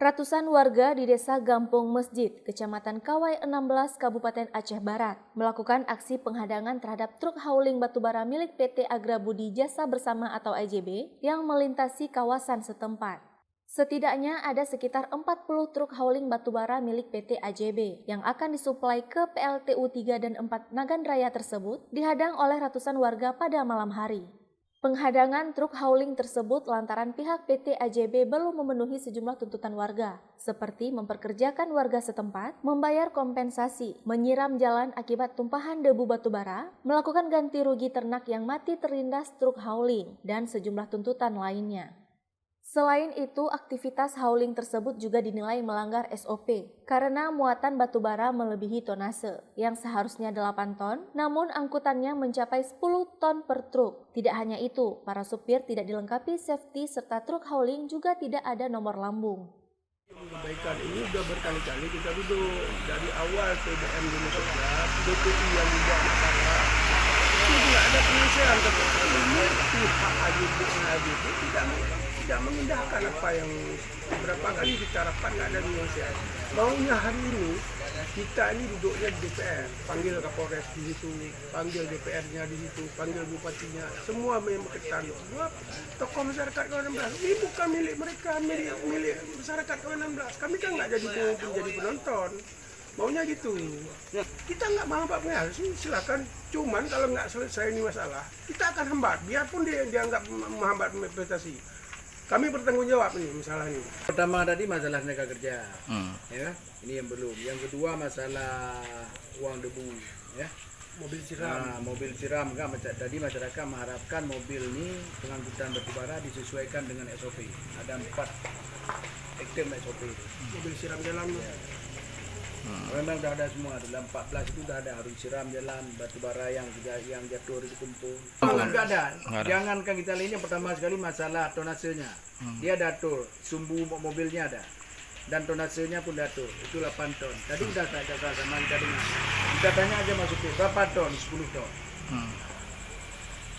Ratusan warga di Desa Gampung Mesjid, Kecamatan Kawai 16, Kabupaten Aceh Barat, melakukan aksi penghadangan terhadap truk hauling batubara milik PT Agrabudi Jasa Bersama atau AJB yang melintasi kawasan setempat. Setidaknya ada sekitar 40 truk hauling batubara milik PT AJB yang akan disuplai ke PLTU 3 dan 4 Nagan Raya tersebut dihadang oleh ratusan warga pada malam hari. Penghadangan truk hauling tersebut lantaran pihak PT AJB belum memenuhi sejumlah tuntutan warga, seperti memperkerjakan warga setempat, membayar kompensasi, menyiram jalan akibat tumpahan debu batubara, melakukan ganti rugi ternak yang mati terlindas truk hauling, dan sejumlah tuntutan lainnya. Selain itu, aktivitas hauling tersebut juga dinilai melanggar SOP karena muatan batubara melebihi tonase yang seharusnya 8 ton, namun angkutannya mencapai 10 ton per truk. Tidak hanya itu, para supir tidak dilengkapi safety serta truk hauling juga tidak ada nomor lambung. Perbaikan ini sudah berkali-kali kita duduk dari awal TBM dulu sejak DPI yang juga masalah itu tidak ada penyelesaian ini pihak AJB tidak mengindahkan apa yang berapa kali kita rapat nggak ada penyelesaian. Maunya hari ini kita ini duduknya di DPR, panggil Kapolres di situ, panggil DPR-nya di situ, panggil bupatinya, semua memang berketan. Sebab tokoh masyarakat K16 ini bukan milik mereka, milik masyarakat K16. Kami kan nggak jadi penonton. Maunya gitu. Kita nggak mau apa-apa, silakan. Cuman kalau nggak selesai ini masalah, kita akan hambat. Biarpun dia dianggap menghambat prestasi. Kami bertanggung jawab nih masalah ini. Pertama tadi masalah tenaga kerja, ya, ini yang belum. Yang kedua masalah uang debu, ya. Mobil siram. Nah, mobil siram kan tadi masyarakat mengharapkan mobil ini pengangkutan batubara disesuaikan dengan SOP. Ada 4 item SOP itu. Mobil siram jalan. Ya. Memang sudah ada semua, dalam 14 itu sudah ada harus siram jalan, batubara yang jatuh dikumpul. Enggak ada. Jangankan kita lihat yang pertama sekali masalah tonasenya. Dia ada atur, sumbu mobilnya ada. Dan tonasenya pun ada atur, itu 8 ton. Tadi sudah saya sama kita dengar. Kita tanya aja Mas Supir, berapa ton? 10 ton.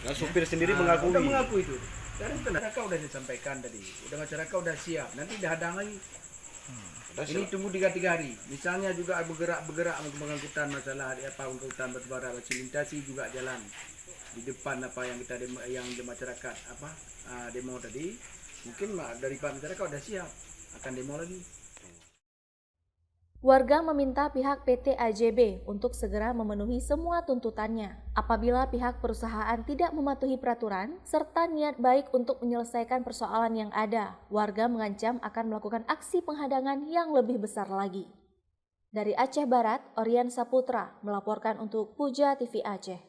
Nah, supir sendiri mengakui. Udah mengaku itu. Dan masyarakat sudah disampaikan tadi. Udah masyarakat sudah siap. Nanti dihadang lagi. Ini tunggu 3 hari. Misalnya juga bergerak untuk pengangkutan masalah pengangkutan batubara, silintasi juga jalan di depan apa yang kita yang di masyarakat demo tadi. Mungkin dari Pak masyarakat sudah siap akan demo lagi. Warga meminta pihak PT AJB untuk segera memenuhi semua tuntutannya. Apabila pihak perusahaan tidak mematuhi peraturan serta niat baik untuk menyelesaikan persoalan yang ada, warga mengancam akan melakukan aksi penghadangan yang lebih besar lagi. Dari Aceh Barat, Orian Saputra melaporkan untuk Puja TV Aceh.